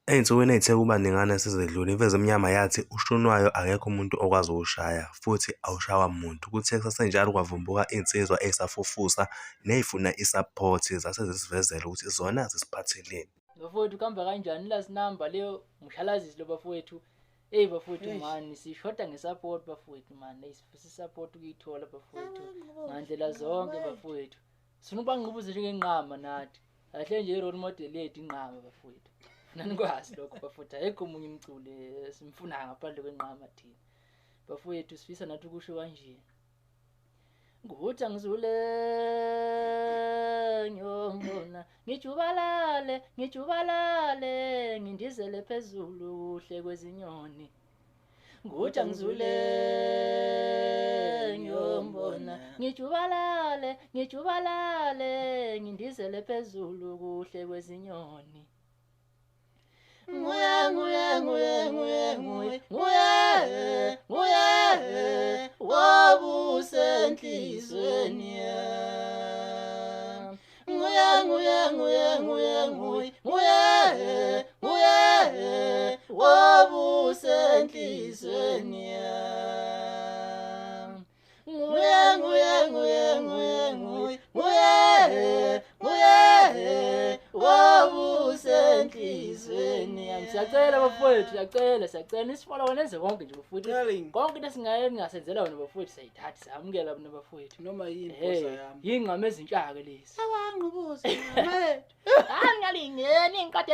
Ey'nsukwini ey'the ukuba ningana esezedlule, Imfezi Emnyama yathi ushunwayo akekho umuntu okwazi ukushaya futhi awushaywa muntu. Kuthe kusasenjalo kwavumbuka iy'nsizwa ey'safufusa ney'funa isaphothi zase zisivezela ukuthi zona zisiphatheleni. Bafowethu kuhamba kanjani last number leyo mshalazisi lo bafowethu. Hey bafowethu mani sishoda ngesupport bafowethu mani. Sifisa isupport ukuyithola bafowethu. Ngandlela zonke bafowethu. Sifuna ubangqubuze njengenqama nathi. Kahle nje role model yethu inqama bafowethu. Nanikwazi lokho bafowethu. Ayikho umunye umculi simfuna ngaphandle kwenqama thina. Bafowethu sifisa nathi ukusho kanje. Nguthi angizule nyombona ngijubalale ngindizele phezulu hle kwezinyoni. Nguthi angizule nyombona ngijubalale ngindizele phezulu kuhle kwezinyoni. Nguye wabusenhlizweni yami. Nguye wabusenhlizweni yami. Nguye wabusenhlizweni yami. Siyacela bafowethu, siyacela nisifollow nenze konke nje bafowethu. Konke lesingaye ningasenzela wona bafowethu sayithatha siyamukela bona bafowethu. Noma yini inkosi yami. Yingqama ezintshaka lezi. Awangqubuze mfethu. Hayi ngalingeni inqade